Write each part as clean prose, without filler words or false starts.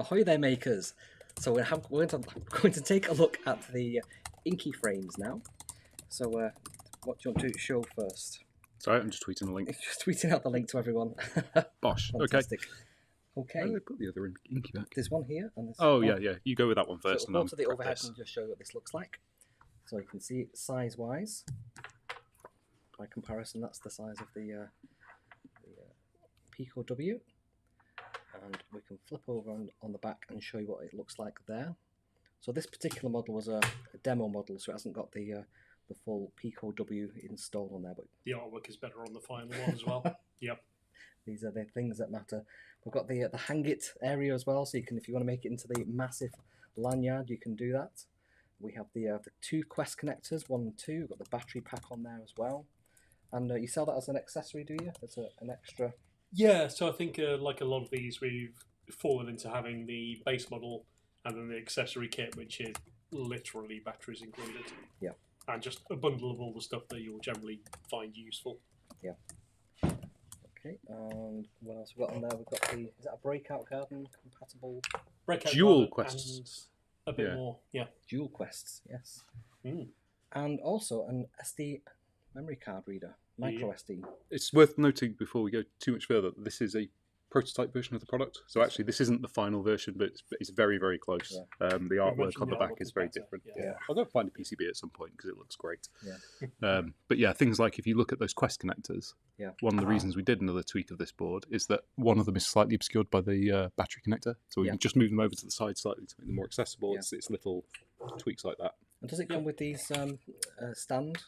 Ahoy there, makers! So we're going to take a look at the Inky frames now. So what do you want to show first? Sorry, I'm just tweeting a link. Just tweeting out the link to everyone. Bosh. Fantastic. Okay. Where did I put the other Inky Pack? There's one here. And there's yeah. You go with that one first. So we'll go to the overhead and just show you what this looks like. So you can see size-wise. By comparison, that's the size of the Pico W. And we can flip over on the back and show you what it looks like there. So this particular model was a demo model, so it hasn't got the full Pico W installed on there. But the artwork is better on the final one as well. Yep. These are the things that matter. We've got the hang it area as well, so you can, if you want to make it into the massive lanyard, you can do that. We have the two Quest connectors, 1 and 2. We've got the battery pack on there as well. And you sell that as an accessory, do you? It's an extra. Yeah, so I think like a lot of these, we've fallen into having the base model and then the accessory kit, which is literally batteries included. Yeah. And just a bundle of all the stuff that you'll generally find useful. Yeah. Okay, and what else we've got on there? We've got the, is that a Breakout Garden compatible? Breakout Dual Garden Quests. And a bit more, yeah. Dual Quests, yes. Mm. And also an SD memory card reader, micro SD. It's worth noting before we go too much further, this is a prototype version of the product. So actually, this isn't the final version, but it's very, very close. Yeah. The artwork on the back is very different. Yeah. I'll go find a PCB at some point because it looks great. Yeah. But yeah, things like if you look at those Quest connectors, one of the reasons we did another tweak of this board is that one of them is slightly obscured by the battery connector. So we can just move them over to the side slightly to make them more accessible. Yeah. It's little tweaks like that. And does it come with these stand?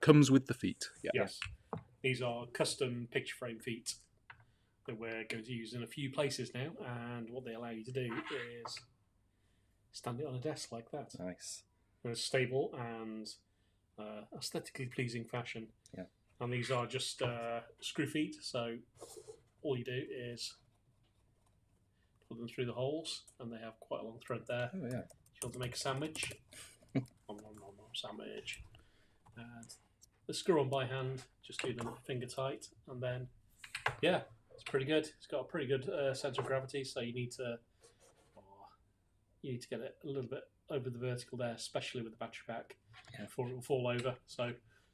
Comes with the feet. Yeah. Yes. These are custom picture frame feet that we're going to use in a few places now, and what they allow you to do is stand it on a desk like that. Nice. In a stable and aesthetically pleasing fashion. Yeah. And these are just screw feet, so all you do is put them through the holes, and they have quite a long thread there. Oh yeah. If you want to make a sandwich, sandwich, and the screw on by hand, just do them finger tight, and then yeah, it's pretty good. It's got a pretty good centre of gravity, so you need to get it a little bit over the vertical there, especially with the battery pack, before it will fall over. So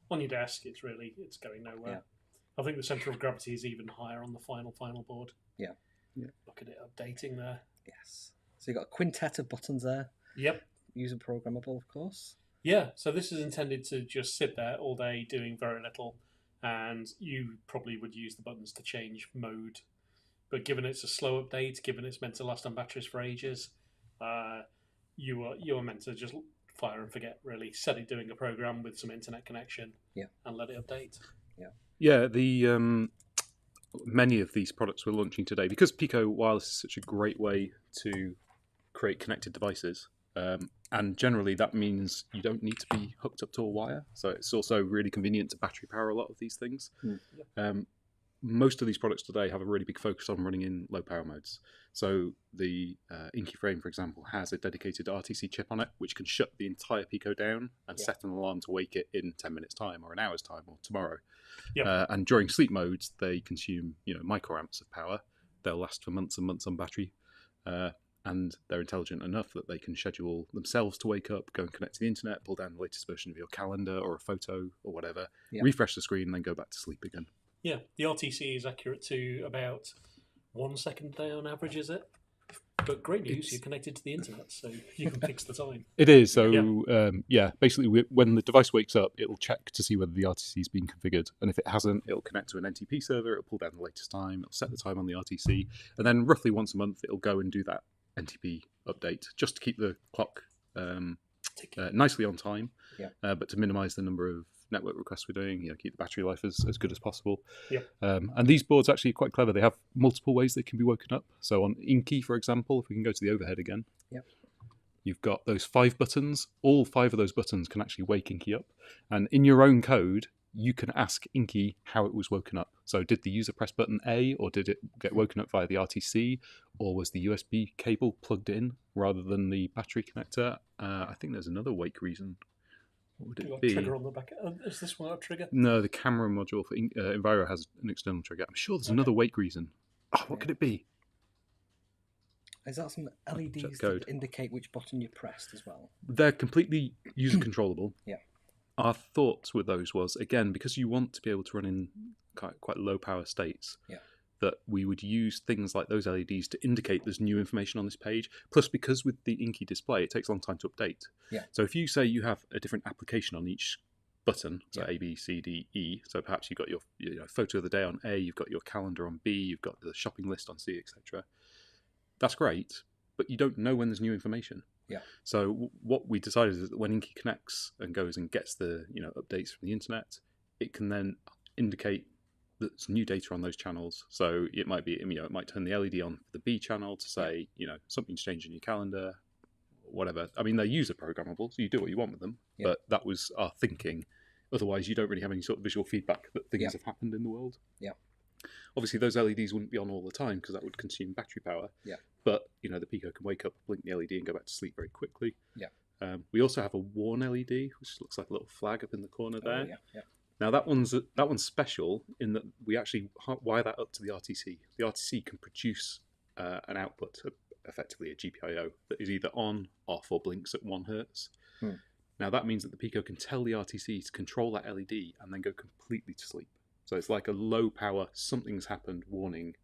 on your desk, it's going nowhere. Yeah. I think the centre of gravity is even higher on the final board. Yeah. Look at it updating there. Yes. So you've got a quintet of buttons there. Yep. User programmable, of course. Yeah. So this is intended to just sit there all day doing very little. And you probably would use the buttons to change mode. But given it's a slow update, given it's meant to last on batteries for ages, you are meant to just fire and forget, really. Set it doing a program with some internet connection and let it update. Yeah, the many of these products we're launching today, because Pico Wireless is such a great way to create connected devices, and generally that means you don't need to be hooked up to a wire, so it's also really convenient to battery power a lot of these things. Most of these products today have a really big focus on running in low power modes. So the Inky frame, for example, has a dedicated RTC chip on it, which can shut the entire Pico down and set an alarm to wake it in 10 minutes time or an hour's time or tomorrow. And during sleep modes, they consume microamps of power. They'll last for months and months on battery. And they're intelligent enough that they can schedule themselves to wake up, go and connect to the internet, pull down the latest version of your calendar or a photo or whatever, refresh the screen, and then go back to sleep again. Yeah, the RTC is accurate to about 1 second a day on average, is it? But great news, you're connected to the internet, so you can fix the time. It is. So, basically, when the device wakes up, it'll check to see whether the RTC has been configured. And if it hasn't, it'll connect to an NTP server, it'll pull down the latest time, it'll set the time on the RTC, and then roughly once a month, it'll go and do that NTP update just to keep the clock nicely on time, but to minimise the number of network requests we're doing, keep the battery life as good as possible. And these boards are actually quite clever. They have multiple ways they can be woken up. So on Inky, for example, if we can go to the overhead again, you've got those 5 buttons. All 5 of those buttons can actually wake Inky up. And in your own code, you can ask Inky how it was woken up. So did the user press button A, or did it get woken up via the RTC, or was the USB cable plugged in rather than the battery connector? I think there's another wake reason. What would it be? Trigger on the back. Is this one a trigger? No, the camera module for Enviro has an external trigger. I'm sure there's another wake reason. Oh, what could it be? Is that some LEDs code. that indicate which button you pressed as well? They're completely user controllable. Yeah. Our thoughts with those was, again, because you want to be able to run in quite low power states, that we would use things like those LEDs to indicate there's new information on this page. Plus, because with the Inky display, it takes a long time to update. Yeah. So if you say you have a different application on each button, so A, B, C, D, E, so perhaps you've got your photo of the day on A, you've got your calendar on B, you've got the shopping list on C, etc. That's great, but you don't know when there's new information. Yeah. So what we decided is that when Inky connects and goes and gets the updates from the internet, it can then indicate that there's new data on those channels. So it might be, it might turn the LED on for the B channel to say, something's changed in your calendar, whatever. I mean, they're user programmable, so you do what you want with them. Yeah. But that was our thinking. Otherwise, you don't really have any sort of visual feedback that things have happened in the world. Yeah. Obviously, those LEDs wouldn't be on all the time because that would consume battery power. Yeah. But the Pico can wake up, blink the LED, and go back to sleep very quickly. Yeah. We also have a warn LED, which looks like a little flag up in the corner there. Yeah. Yeah. Now that one's special in that we actually wire that up to the RTC. The RTC can produce an output, effectively a GPIO, that is either on, off, or blinks at 1 Hertz. Now that means that the Pico can tell the RTC to control that LED and then go completely to sleep. So it's like a low power, something's happened warning,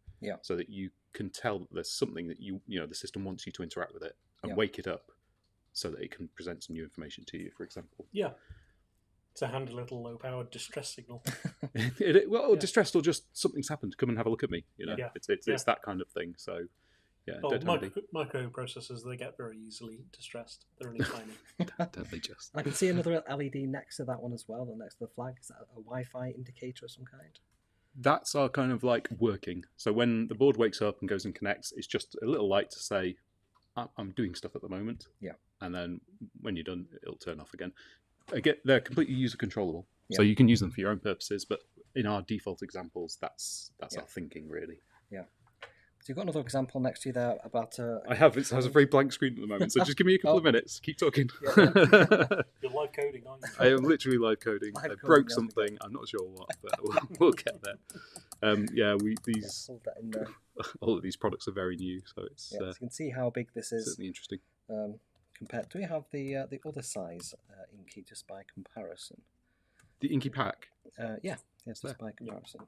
so that you can tell that there's something that the system wants you to interact with it and wake it up so that it can present some new information to you, for example. Yeah. To hand a little low-powered distress signal. Distressed or just something's happened. Come and have a look at me. It's that kind of thing. So, microprocessors, they get very easily distressed. They're only tiny. Deadly just. I can see another LED next to that one as well, next to the flag. Is that a Wi-Fi indicator of some kind? That's our kind of like working. So when the board wakes up and goes and connects, it's just a little light to say, I'm doing stuff at the moment. Yeah. And then when you're done, it'll turn off again. Again, they're completely user controllable, Yeah. so you can use them for your own purposes. But in our default examples, that's our thinking really. Yeah. So you've got another example next to you there about. I have. It has a very blank screen at the moment, so just give me a couple of minutes. Keep talking. You're live coding, aren't you? I am literally live coding. I broke something. I'm not sure what, but we'll get there. Hold that in there. All of these products are very new, so it's so you can see how big this is. Certainly interesting. Compared, do we have the other size Inky just by comparison? The Inky Pack. Yes, just by comparison.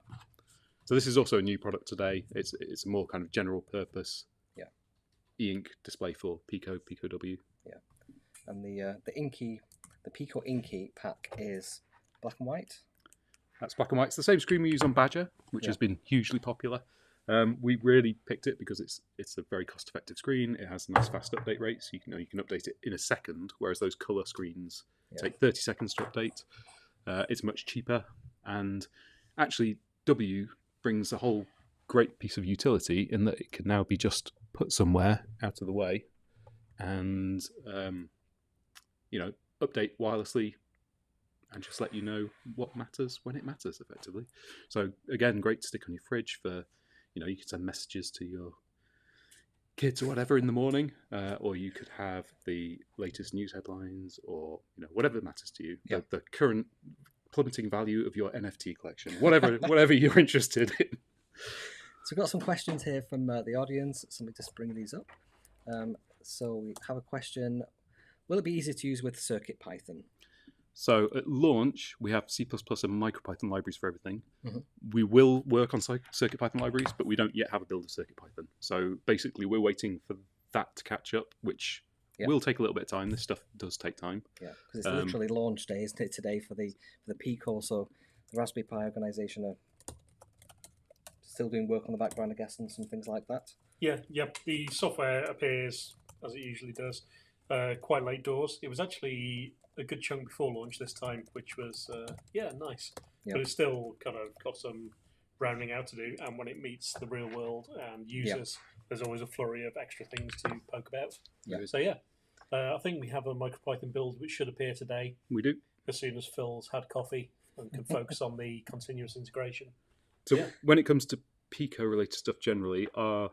So this is also a new product today. It's a more kind of general purpose. E-ink display for Pico W. Yeah, and the Pico Inky Pack is black and white. That's black and white. It's the same screen we use on Badger, which has been hugely popular. We really picked it because it's a very cost-effective screen. It has nice fast update rates. You can update it in a second, whereas those colour screens take 30 seconds to update. It's much cheaper, and actually W brings a whole great piece of utility in that it can now be just put somewhere out of the way, and update wirelessly, and just let you know what matters when it matters, effectively. So again, great to stick on your fridge for. You could send messages to your kids or whatever in the morning, or you could have the latest news headlines, or whatever matters to you. Yeah. The current plummeting value of your NFT collection, whatever you're interested in. So we've got some questions here from the audience. So let me just bring these up. So we have a question: will it be easy to use with CircuitPython? So at launch, we have C++ and MicroPython libraries for everything. We will work on CircuitPython libraries, but we don't yet have a build of CircuitPython. So basically, we're waiting for that to catch up, which will take a little bit of time. This stuff does take time. Yeah, because it's literally launch day, isn't it, today for the Pico? So the Raspberry Pi organization are still doing work on the background, I guess, and some things like that. Yeah. The software appears, as it usually does, quite late doors. It was actually a good chunk before launch this time, which was nice. Yeah. But it's still kind of got some rounding out to do, and when it meets the real world and users, there's always a flurry of extra things to poke about. So I think we have a MicroPython build which should appear today. We do. As soon as Phil's had coffee and can focus on the continuous integration. So when it comes to Pico related stuff generally, our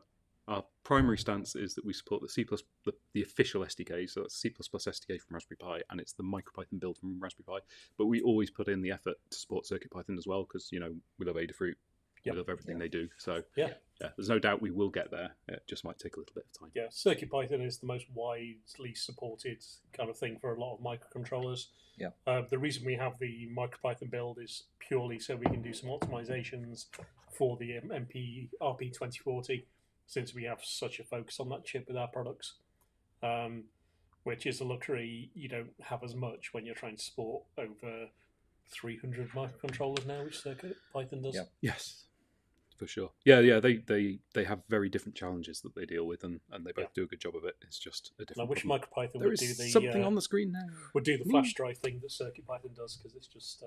primary stance is that we support the official SDK, so that's C++ SDK from Raspberry Pi, and it's the MicroPython build from Raspberry Pi. But we always put in the effort to support CircuitPython as well, because we love Adafruit, with everything they do. So Yeah. there's no doubt we will get there. It just might take a little bit of time. Yeah, CircuitPython is the most widely supported kind of thing for a lot of microcontrollers. Yeah. The reason we have the MicroPython build is purely so we can do some optimizations for the RP2040, since we have such a focus on that chip with our products, which is a luxury you don't have as much when you're trying to support over 300 microcontrollers now, which CircuitPython does. Yeah. Yes. For sure. Yeah. They have very different challenges that they deal with, and they both do a good job of it. It's just a different. I wish problem. MicroPython There would do is the something on the screen now. Would do the flash drive thing that CircuitPython does, because it's just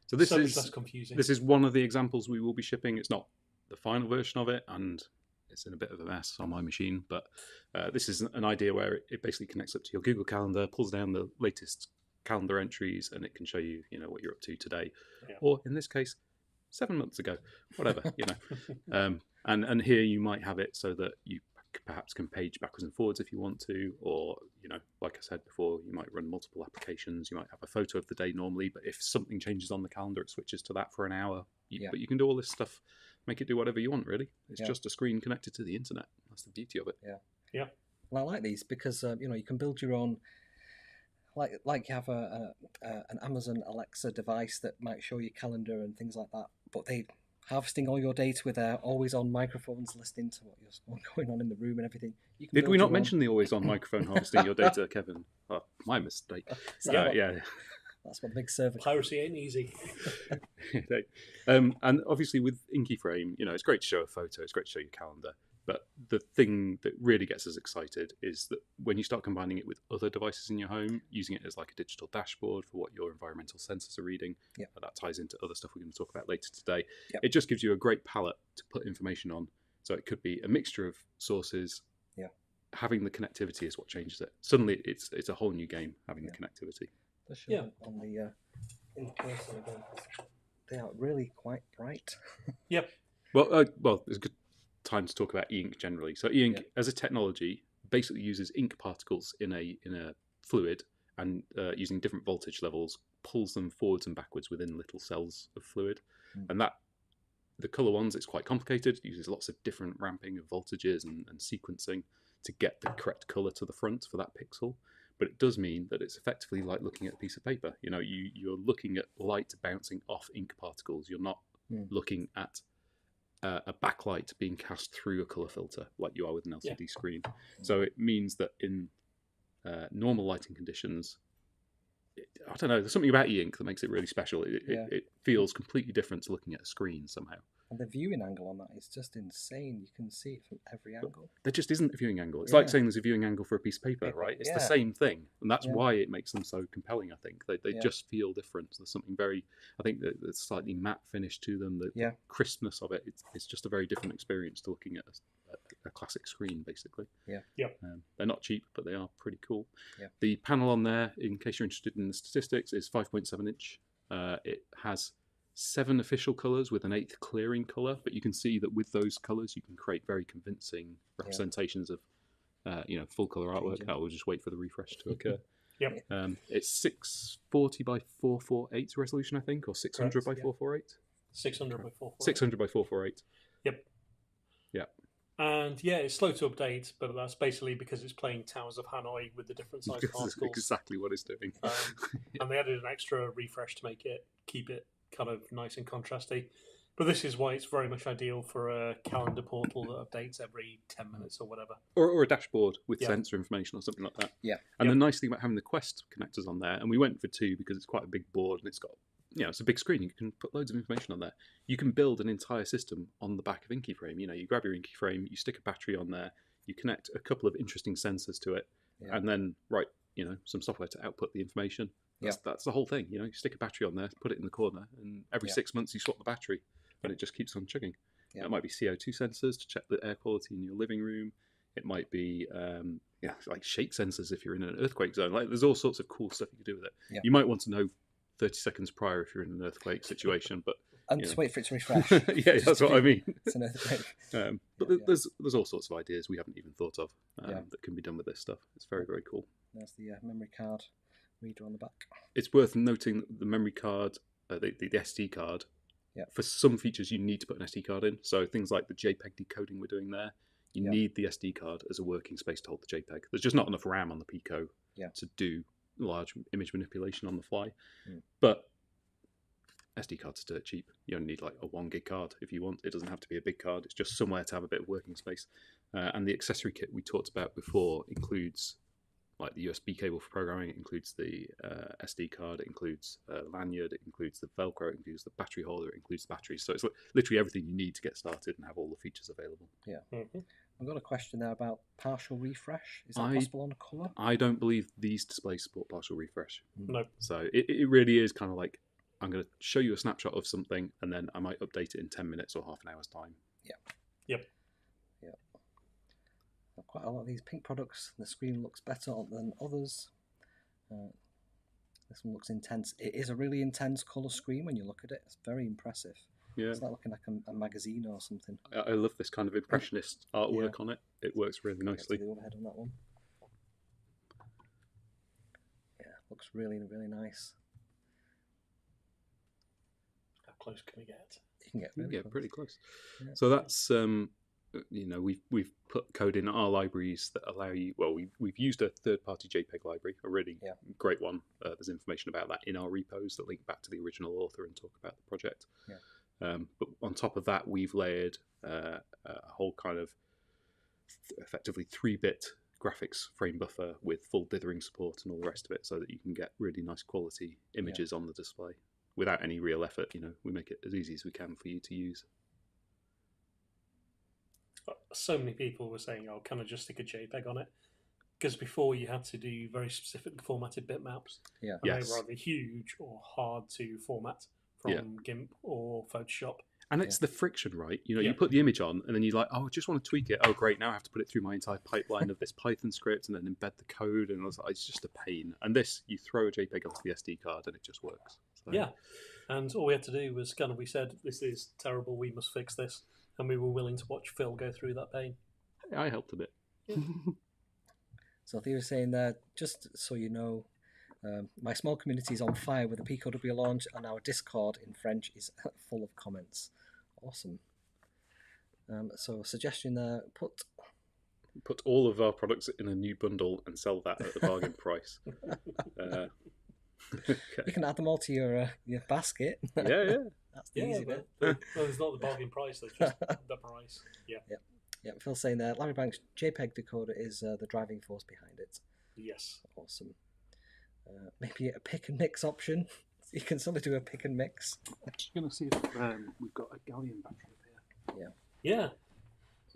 So this so much is less confusing. This is one of the examples we will be shipping. It's not the final version of it, and it's in a bit of a mess on my machine. But this is an idea where it basically connects up to your Google Calendar, pulls down the latest calendar entries, and it can show you, what you're up to today, or in this case, 7 months ago, whatever, and here you might have it so that you perhaps can page backwards and forwards if you want to, or like I said before, you might run multiple applications. You might have a photo of the day normally, but if something changes on the calendar, it switches to that for an hour. But you can do all this stuff, make it do whatever you want, really. It's just a screen connected to the internet. That's the beauty of it. Yeah. Well, I like these because you can build your own. Like you have an Amazon Alexa device that might show you calendar and things like that, but they harvesting all your data with their always-on microphones, listening to what's going on in the room and everything. You can Did we not mention the always-on microphone harvesting your data, Kevin? Oh, my mistake. Yeah. That's what the big server. Piracy ain't easy. And obviously with Inky Frame, it's great to show a photo, it's great to show your calendar. But the thing that really gets us excited is that when you start combining it with other devices in your home, using it as like a digital dashboard for what your environmental sensors are reading, that ties into other stuff we're going to talk about later today. It just gives you a great palette to put information on. So it could be a mixture of sources. Having the connectivity is what changes it. Suddenly it's a whole new game, having the connectivity. On the in person again. They are really quite bright. Well, there's a good time to talk about e-ink generally. So e-ink as a technology basically uses ink particles in a fluid, and using different voltage levels pulls them forwards and backwards within little cells of fluid. And that the color ones, it's quite complicated. It uses lots of different ramping of voltages and sequencing to get the correct color to the front for that pixel. But it does mean that it's effectively like looking at a piece of paper. You're looking at light bouncing off ink particles. You're not looking at a backlight being cast through a colour filter like you are with an LCD screen. So it means that in normal lighting conditions, I don't know, there's something about e-ink that makes it really special. It feels completely different to looking at a screen somehow. And the viewing angle on that is just insane. You can see it from every angle. There just isn't a viewing angle. It's like saying there's a viewing angle for a piece of paper, right? It's the same thing. And that's why it makes them so compelling, I think. They just feel different. There's something very, I think, there's slightly matte finish to them. The crispness of it, it's just a very different experience to looking at a classic screen, basically. They're not cheap, but they are pretty cool. The panel on there, in case you're interested in the statistics, is 5.7 inch. It has 7 official colours with an 8th clearing colour, but you can see that with those colours you can create very convincing representations of full colour artwork. We'll just wait for the refresh to occur. It's 640 by 448 resolution, I think, or 600 by 448. 600 by 448. 600 by 448. And it's slow to update, but that's basically because it's playing Towers of Hanoii with the different size particles. Exactly what it's doing. And they added an extra refresh to keep it kind of nice and contrasty. But this is why it's very much ideal for a calendar portal that updates every 10 minutes or whatever. Or a dashboard with sensor information or something like that. And the nice thing about having the Quest connectors on there, and we went for 2 because it's quite a big board and it's got, it's a big screen. You can put loads of information on there. You can build an entire system on the back of Inky Frame. You grab your Inky Frame, you stick a battery on there, you connect a couple of interesting sensors to it, and then write, some software to output the information. That's the whole thing. You stick a battery on there, put it in the corner, and every 6 months you swap the battery, and it just keeps on chugging. It might be CO2 sensors to check the air quality in your living room. It might be like shake sensors if you're in an earthquake zone. Like there's all sorts of cool stuff you can do with it. You might want to know 30 seconds prior if you're in an earthquake situation, but and just wait for it to refresh. That's what I mean. It's an earthquake. But there's all sorts of ideas we haven't even thought of that can be done with this stuff. It's very, very cool. There's the memory card reader on the back. It's worth noting that the memory card, the SD card, Yeah. For some features, you need to put an SD card in. So things like the JPEG decoding we're doing there, you need the SD card as a working space to hold the JPEG. There's just not enough RAM on the Pico to do large image manipulation on the fly. But SD cards are dirt cheap. You only need like a 1 gig card if you want. It doesn't have to be a big card. It's just somewhere to have a bit of working space. And the accessory kit we talked about before includes like the USB cable for programming. It includes the SD card. It includes lanyard. It includes the Velcro. It includes the battery holder. It includes the batteries. So it's literally everything you need to get started and have all the features available. Yeah. I've got a question there about partial refresh. Is that possible on a colour? I don't believe these displays support partial refresh. No. So it really is kind of like, I'm going to show you a snapshot of something, and then I might update it in 10 minutes or half an hour's time. Yep. Quite a lot of these pink products, the screen looks better than others. This one looks intense. It is a really intense colour screen when you look at it. It's very impressive. Yeah. It's like looking like a magazine or something. I love this kind of impressionist artwork on it. It works really nicely. The overhead on that one. Yeah, looks really, really nice. How close can we get? You can get really close. Pretty close. Yeah. So that's we've put code in our libraries that allow you. Well, we've used a third-party JPEG library, a really great one. There's information about that in our repos that link back to the original author and talk about the project. Yeah. But on top of that, we've layered a whole kind of effectively 3-bit graphics frame buffer with full dithering support and all the rest of it, so that you can get really nice quality images on the display without any real effort. We make it as easy as we can for you to use. So many people were saying, "Oh, can I just stick a JPEG on it?" Because before you had to do very specific formatted bitmaps. Yeah. And they were either huge or hard to format from GIMP or Photoshop. And it's the friction, right? You put the image on, and then you're like, "Oh, I just want to tweak it. Oh, great! Now I have to put it through my entire pipeline of this Python script, and then embed the code." And it's just a pain. And this, you throw a JPEG onto the SD card, and it just works. So. Yeah. And all we had to do was we said, "This is terrible. We must fix this." And we were willing to watch Phil go through that pain. I helped a bit. Yeah. So they were saying that, just so you know, my small community is on fire with the Pico W launch, and our Discord in French is full of comments. Awesome. So a suggestion there, put all of our products in a new bundle and sell that at the bargain price. Okay. You can add them all to your basket. Yeah. That's the easy bit. Well, it's not the bargain price, it's just the price. Yeah. Phil's saying that Larry Banks' JPEG decoder is the driving force behind it. Yes. Awesome. Maybe a pick and mix option. You can sort of do a pick and mix. I'm just going to see if we've got a gallium battery up here. Yeah.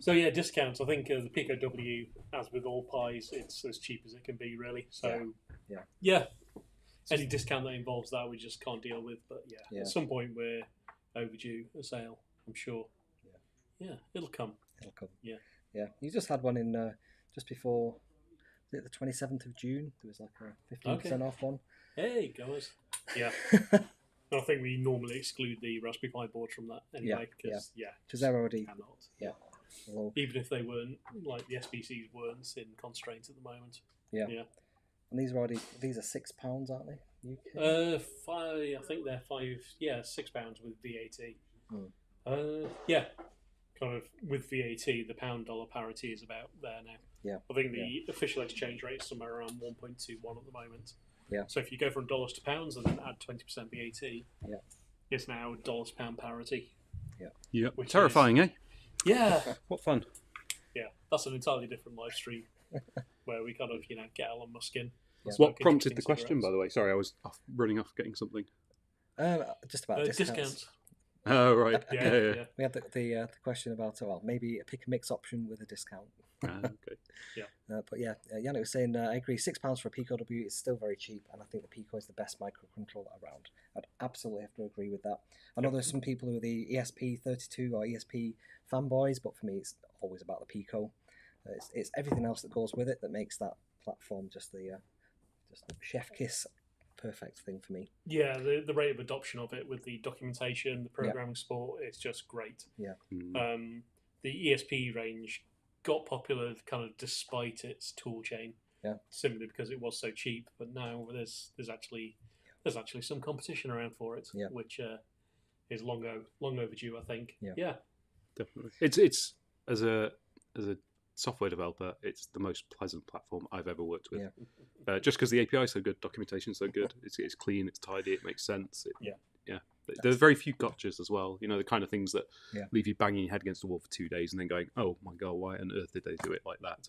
So discounts. I think the Pico W, as with all pies, it's as cheap as it can be, really. So yeah. Any discount that involves that, we just can't deal with. But at some point we're overdue a sale, I'm sure. Yeah, it'll come. Yeah. You just had one in just before the 27th of June. There was like a 15% off one. Hey, guys. Yeah. I think we normally exclude the Raspberry Pi board from that anyway. Because they're already cannot. Even if they weren't, like the SBCs weren't in constraint at the moment. Yeah. And these are £6, aren't they? UK? I think they're £6 with VAT. Kind of with VAT, the pound-dollar parity is about there now. Yeah. I think the official exchange rate is somewhere around 1.21 at the moment. Yeah. So if you go from dollars to pounds and then add 20% VAT, it's now dollars pound parity. Yeah. Terrifying, eh? Yeah. What fun. Yeah. That's an entirely different live stream where we kind of, get Elon Musk in. What prompted the question, by the way? Sorry, I was running off getting something. Just about discounts. Oh, right. Yeah. We had the question about, maybe a pick and mix option with a discount. Okay. But Yannick was saying, I agree, £6 for a Pico W is still very cheap, and I think the Pico is the best microcontroller around. I'd absolutely have to agree with that. I know there's some people who are the ESP32 or ESP fanboys, but for me, it's always about the Pico. It's everything else that goes with it that makes that platform just the chef kiss perfect thing for me. Yeah, the rate of adoption of it with the documentation, the programming support, it's just great. Yeah. The ESP range got popular kind of despite its tool chain. Yeah. Simply because it was so cheap, but now there's actually some competition around for it, which is long overdue, I think. Yeah. Definitely. It's as a software developer, it's the most pleasant platform I've ever worked with. Just because the API is so good, documentation is so good. It's clean, it's tidy, it makes sense. There's very few gotchas as well. You know, the kind of things that leave you banging your head against the wall for 2 days and then going, "Oh my god, why on earth did they do it like that?"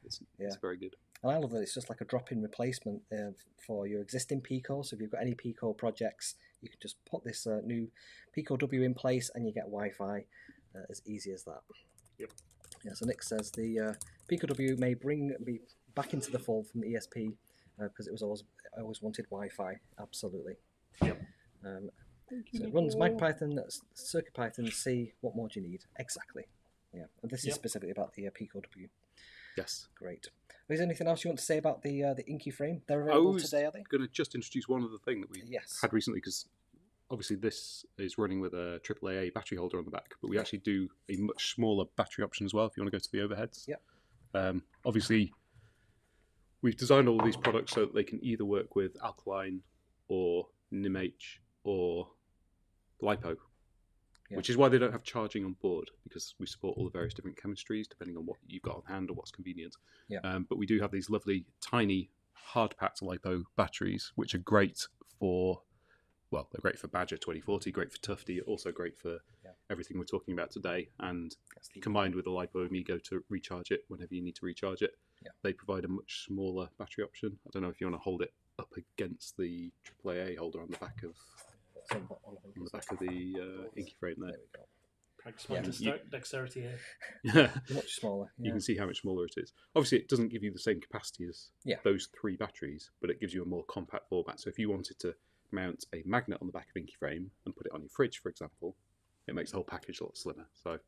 It's very good. And I love that it's just like a drop-in replacement for your existing Pico. So if you've got any Pico projects, you can just put this new Pico W in place and you get Wi-Fi as easy as that. Yep. Yeah, so Nick says the Pico W may be back into the fold from ESP because it was always wanted Wi-Fi. Absolutely. Yep. So it runs MicroPython, CircuitPython, C. What more do you need? Exactly. Yeah, and this is specifically about the Pico W. Yes. Great. Is there anything else you want to say about the Inky frame? They're available today, are they? I'm going to just introduce one other thing that we had recently, because obviously this is running with a AAA battery holder on the back, but we actually do a much smaller battery option as well if you want to go to the overheads. Yeah. Obviously, we've designed all of these products so that they can either work with alkaline or NIMH or LiPo. Which is why they don't have charging on board, because we support all the various different chemistries depending on what you've got on hand or what's convenient. But we do have these lovely tiny hard-packed LiPo batteries, which are great for, well, they're great for Badger 2040, great for Tufty, also great for everything we're talking about today. And combined with the LiPo Amigo to recharge it whenever you need to recharge it, they provide a much smaller battery option. I don't know if you want to hold it up against the AAA holder on the back of the Inky frame there. Practice my dexterity here. Much smaller. You can see how much smaller it is. Obviously, it doesn't give you the same capacity as those 3 batteries, but it gives you a more compact format. So if you wanted to mount a magnet on the back of Inky frame and put it on your fridge, for example, it makes the whole package a lot slimmer. So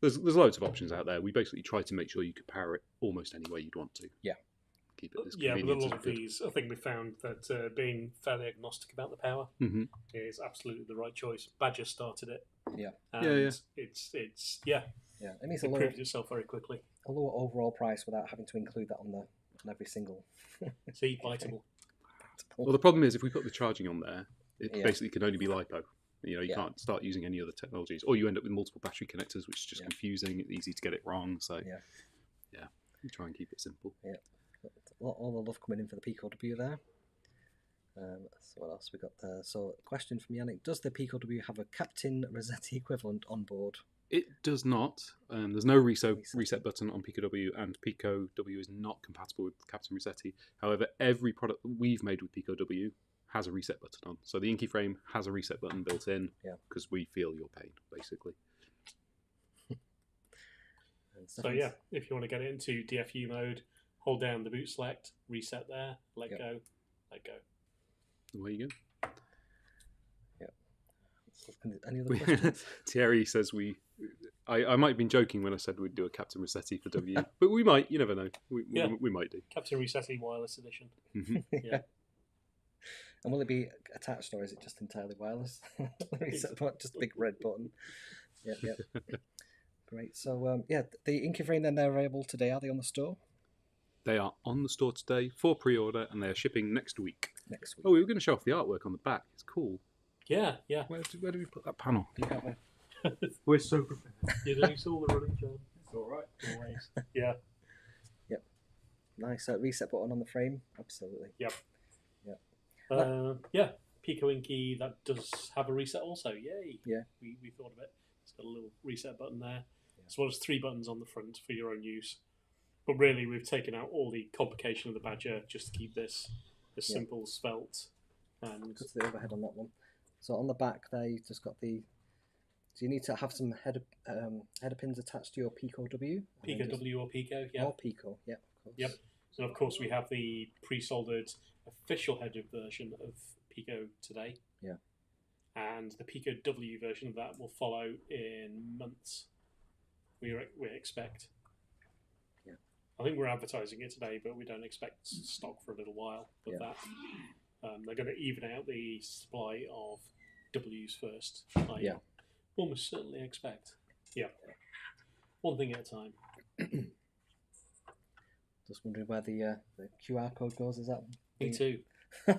there's loads of options out there. We basically try to make sure you could power it almost any way you'd want to. Keep it as convenient with a lot as of these, I think we found that being fairly agnostic about the power is absolutely the right choice. Badger started it. It's It means it proved itself very quickly. A lower overall price without having to include that on every single. See, biteable. Well, the problem is if we put the charging on there, it basically can only be LiPo. You know, you can't start using any other technologies, or you end up with multiple battery connectors, which is just confusing. It's easy to get it wrong. So we try and keep it simple. All the love coming in for the Pico W there. So what else we got there? So question from Yannick: does the Pico W have a Captain Rossetti equivalent on board? It does not. There's no reset button on Pico W, and Pico W is not compatible with Captain Rossetti. However, every product that we've made with Pico W has a reset button on. So the Inky frame has a reset button built in because we feel your pain, basically. So if you want to get it into DFU mode, hold down the boot select, reset there, let go. Away you go. Any other questions? Thierry says I might have been joking when I said we'd do a Captain Rossetti for W, but we might. You never know. We might do. Captain Rossetti wireless edition. And will it be attached, or is it just entirely wireless? Just a big red button. Great. So the Inky frame then, they're available today. Are they on the store? They are on the store today for pre-order, and they are shipping next week. Oh, we were going to show off the artwork on the back. It's cool. Yeah. Where do we put that panel? We're so prepared. You know, it's all the running, John. It's all right. Always. Yeah. Nice reset button on the frame. Absolutely. Yep. Pico Inky, that does have a reset also. Yay. Yeah. We thought of it. It's got a little reset button there, as well as 3 buttons on the front for your own use. But really, we've taken out all the complication of the Badger just to keep this as simple, svelte. And go to the overhead on that one. So on the back there, you've just got the... So you need to have some header pins attached to your Pico W. Pico W or Pico, Or Pico, of course. Yep. And of course, we have the pre-soldered official header version of Pico today. Yeah. And the Pico W version of that will follow in months, we expect. Yeah. I think we're advertising it today, but we don't expect stock for a little while with that. They're going to even out the supply of Ws first. I almost certainly expect. Yeah. One thing at a time. Just wondering where the QR code goes. Is that? Me too. I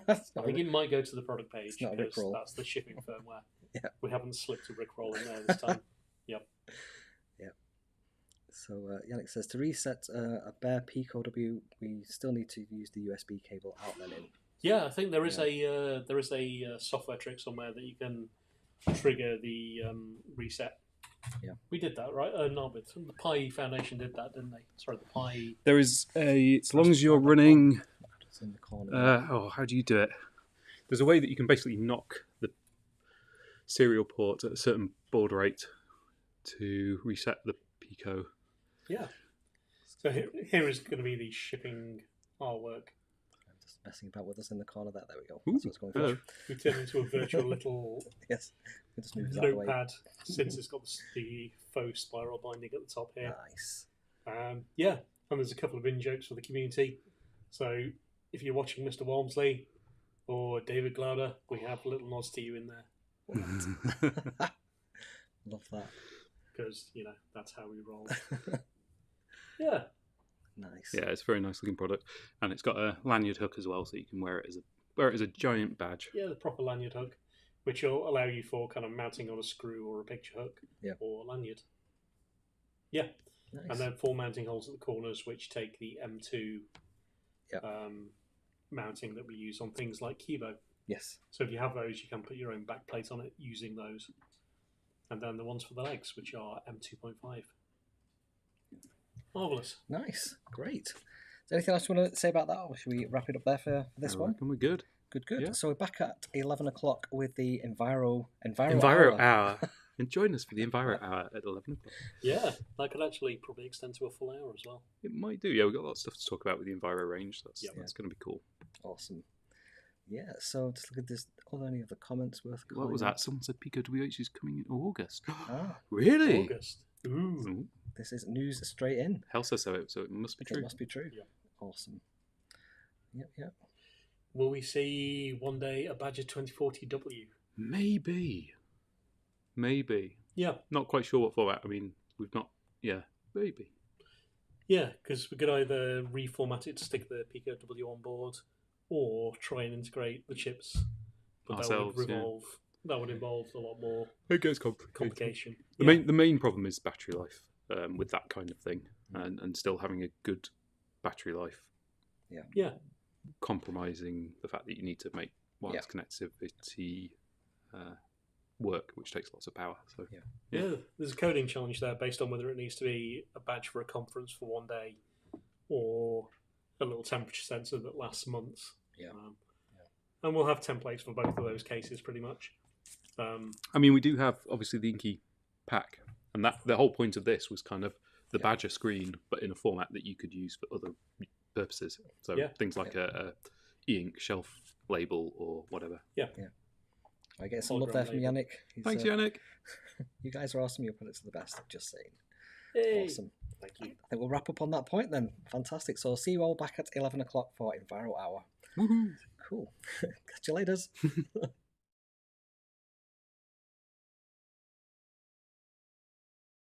think it might go to the product page because that's the shipping firmware. Yeah. We haven't slipped a Rickroll in there this time. Yep. So Yannick says to reset a bare Pico W, we still need to use the USB cable out then in. Yeah, I think there is a software trick somewhere that you can trigger the reset. Yeah. We did that, right? No, but the Pi Foundation did that, didn't they? Sorry, the Pi. There is as long as you're running. It's in the corner. How do you do it? There's a way that you can basically knock the serial port at a certain baud rate to reset the Pico. Yeah. So here is going to be the shipping artwork. I'm just messing about with us in the corner there. There we go. Ooh, That's what's going hello. for. We turned into a virtual little Yes. We'll just move that out of the way. notepad since it's got the faux spiral binding at the top here. Nice. Yeah, and there's a couple of in-jokes for the community. So if you're watching Mr. Walmsley or David Glauder, we have little nods to you in there. Love that. Because, that's how we roll. Yeah. Nice. Yeah, it's a very nice looking product, and it's got a lanyard hook as well, so you can wear it as a giant badge. Yeah, the proper lanyard hook, which will allow you for kind of mounting on a screw or a picture hook or lanyard. Yeah. Nice. And then 4 mounting holes at the corners, which take the M2 mounting that we use on things like Kibo. Yes. So if you have those, you can put your own back plate on it using those. And then the ones for the legs, which are M2.5. Marvellous. Nice. Great. Is there anything else you want to say about that, or should we wrap it up there for this one? We're good. Good. Yeah. So we're back at 11 o'clock with the Enviro Hour. And join us for the Enviro Hour at 11 o'clock. Yeah, that could actually probably extend to a full hour as well. It might do. Yeah, we've got a lot of stuff to talk about with the Enviro range. That's going to be cool. Awesome. Yeah, so just look at this. Are there any other comments worth calling? What was that? Someone said Pico WH is coming in August. Really? August. Ooh. This is news straight in. Hell says so it must be true. It must be true. Yeah. Awesome. Yep. Will we see one day a Badger 2040W? Maybe. Yeah. Not quite sure what format. I mean, we've not... Yeah, maybe. Yeah, because we could either reformat it to stick the Pico W on board or try and integrate the chips. But Ourselves, that would involve a lot more it gets complicated. complication. The main problem is battery life with that kind of thing, and still having a good battery life. Yeah. Compromising the fact that you need to make wireless connectivity work, which takes lots of power. So Yeah, there's a coding challenge there based on whether it needs to be a badge for a conference for one day or a little temperature sensor that lasts months. And we'll have templates for both of those cases pretty much. I mean, we do have obviously the Inky Pack, and that the whole point of this was kind of the Badger screen, but in a format that you could use for other purposes. So things like a e-ink shelf label or whatever. Yeah. I get some love there from Yannick. Thanks, Yannick. You guys are awesome. Your products are the best. Just saying. Hey. Awesome. Thank you. I think we'll wrap up on that point then. Fantastic. So I'll see you all back at 11 o'clock for Enviro Hour. Woohoo! Cool. Catch you later.